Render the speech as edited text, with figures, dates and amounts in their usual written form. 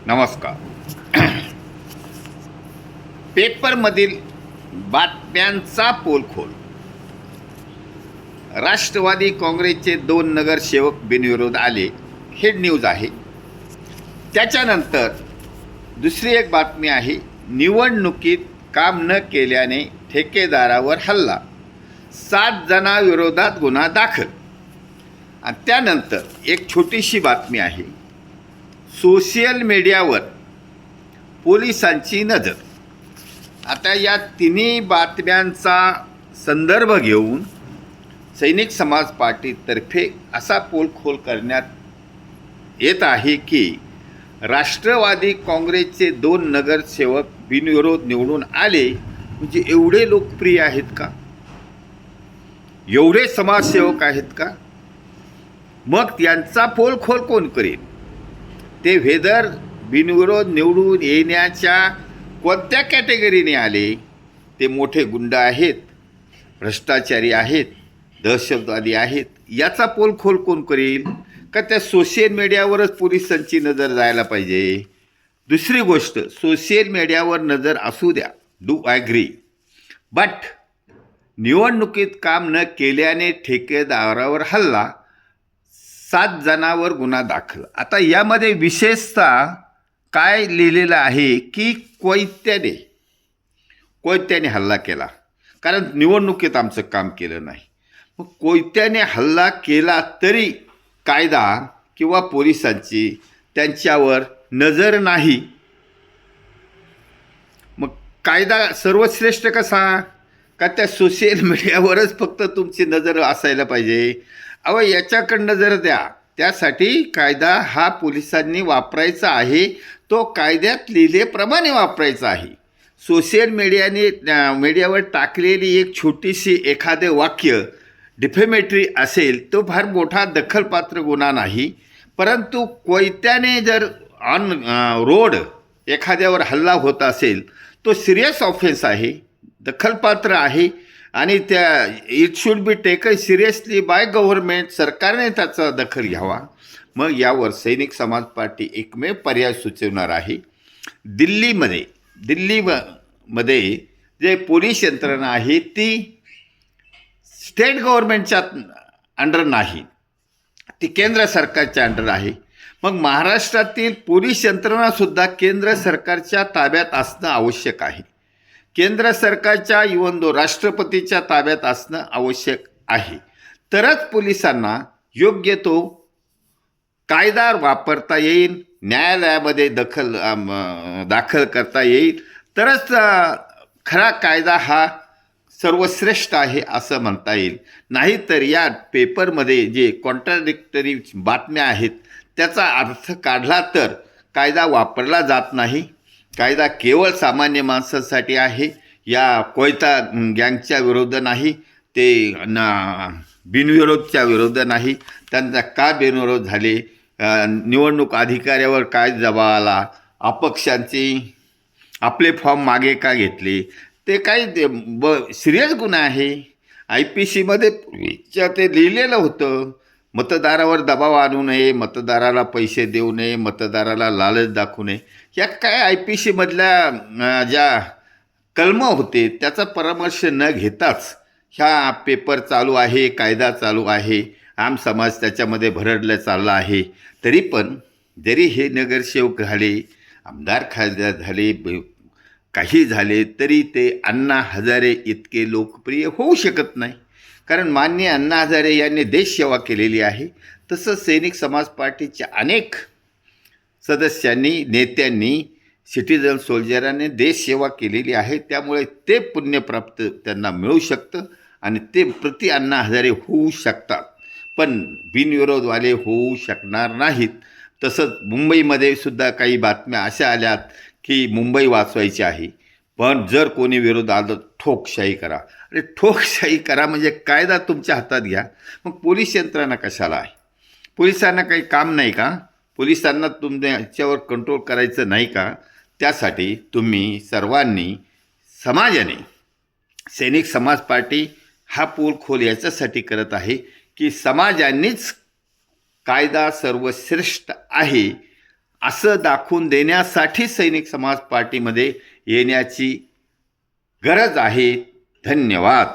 नमस्कार. पेपरमधील बातम्यांचा पोलखोल. राष्ट्रवादी काँग्रेसचे 2 नगरसेवक बिनविरोध आले, हेड न्यूज आहे. त्याच्यानंतर दुसरी एक बातमी आहे, निवडणुकीत काम न केल्याने ठेकेदारावर हल्ला, 7 जणांविरोधात गुन्हा दाखल. आणि त्यानंतर एक छोटीशी बातमी आहे, सोशल मीडियावर पोलिसांची नजर. आता या तिन्ही बातम्यांचा संदर्भ घेऊन सैनिक समाज पार्टीतर्फे असा पोलखोल करण्यात येत आहे की राष्ट्रवादी काँग्रेसचे 2 नगरसेवक बिनविरोध निवडून आले म्हणजे एवढे लोकप्रिय आहेत का? एवढे समाजसेवक आहेत का? मग यांचा पोलखोल कोण करेल? ते व्हेदर बिनविरोध निवडून येण्याच्या कोणत्या कॅटेगरीने आले? ते मोठे गुंड आहेत, भ्रष्टाचारी आहेत, दहशतवादी आहेत, याचा पोलखोल कोण करेल? का त्या सोशल मीडियावरच पोलिसांची नजर जायला पाहिजे? दुसरी गोष्ट, सोशल मीडियावर नजर असू द्या, डू ॲग्री, बट निवडणुकीत काम न केल्याने ठेकेदारावर हल्ला, 7 जणांवर गुन्हा दाखल. आता यामध्ये विशेषतः काय लिहिलेलं आहे की कोयत्याने हल्ला केला, कारण निवडणुकीत आमचं काम केलं नाही. मग कोयत्याने हल्ला केला तरी कायदा किंवा पोलिसांची त्यांच्यावर नजर नाही. मग कायदा सर्वश्रेष्ठ कसा? का त्या सोशल मीडियावरच फक्त तुमची नजर असायला पाहिजे? अहो, याच्याकडनं जर द्या, त्यासाठी कायदा हा पोलिसांनी वापरायचा आहे, तो कायद्यात लिहिलेप्रमाणे वापरायचा आहे. सोशल मीडियावर टाकलेली एक छोटीशी एखादे वाक्य डिफेमेटरी असेल तो फार मोठा दखलपात्र गुन्हा नाही, परंतु कोयत्याने जर ऑन रोड एखाद्यावर हल्ला होत असेल तो सिरियस ऑफेन्स आहे, दखलपात्र आहे, आणि त्या it should be taken seriously by government. सरकारने त्याचा दखल घ्यावा. मग यावर सैनिक समाज पार्टी एकमेव पर्याय सुचवणार आहे. दिल्लीमध्ये जे पोलीस यंत्रणा आहे ती स्टेट गव्हर्नमेंटच्या अंडर नाही, ती केंद्र सरकारच्या अंडर आहे. मग महाराष्ट्रातील पोलीस यंत्रणासुद्धा केंद्र सरकारच्या ताब्यात असणं आवश्यक आहे. केंद्र सरकारच्या इवन दो राष्ट्रपतीच्या ताब्यात असणं आवश्यक आहे. तरच पोलिसांना योग्य तो कायदा वापरता येईल, न्यायालयामध्ये दाखल करता येईल, तरच खरा कायदा हा सर्वश्रेष्ठ आहे असं म्हणता येईल. नाहीतर या पेपरमध्ये जे कॉन्ट्राडिक्टरी बातम्या आहेत त्याचा अर्थ काढला तर कायदा वापरला जात नाही. कायदा केवळ सामान्य माणसासाठी आहे. या कोयता गँगच्या विरोध नाही, ते बिनविरोधच्या विरोध नाही. त्यांचा का बिनविरोध झाले, निवडणूक अधिकाऱ्यावर काय दबाव आला, अपक्षांची आपले फॉर्म मागे का घेतले, ते काही सिरियस गुन्हा आहे. IPC ते लिहिलेलं होतं, मतदारावर दबाव आणू नये, मतदाराला पैसे देऊ नये, मतदाराला लालच दाखवू नये. या काय IPC ज्या कलमं होते त्याचा परामर्श न घेताच ह्या पेपर चालू आहे, कायदा चालू आहे, आम समाज त्याच्यामध्ये भरडला चालला आहे. तरी पण जरी हे नगरसेवक झाले, आमदार खासदार झाले, काही झाले, तरी ते अण्णा हजारे इतके लोकप्रिय होऊ शकत नाही. कारण माननीय अण्णा हजारे यांनी देशसेवा केलेली आहे. तसंच सैनिक समाज पार्टीच्या अनेक सदस्यांनी, नेत्यांनी, सिटिझन सोल्जरांनी देशसेवा केलेली आहे. त्यामुळे ते पुण्यप्राप्त त्यांना मिळू शकतं आणि ते प्रति अण्णा हजारे होऊ शकतात, पण बिनविरोधवाले होऊ शकणार नाहीत. तसंच मुंबईमध्ये सुद्धा काही बातम्या अशा आल्यात की मुंबई वाचवायची आहे, पण जर कोणी विरोध आलं ठोकशाही करा. अरे ठोकशाही करा म्हणजे कायदा तुमच्या हातात घ्या. मग पोलीस यंत्रणा कशाला आहे? पोलिसांना काही काम नाही का? पोलिसांना तुमच्यावर कंट्रोल करायचं नाही का? त्यासाठी तुम्ही सर्वांनी, समाजाने, सैनिक समाज पार्टी हा पोलखोल याच्यासाठी करत आहे की समाजांनीच कायदा सर्वश्रेष्ठ आहे असं दाखवून देण्यासाठी सैनिक समाज पार्टीमध्ये येण्याची गरज आहे. धन्यवाद.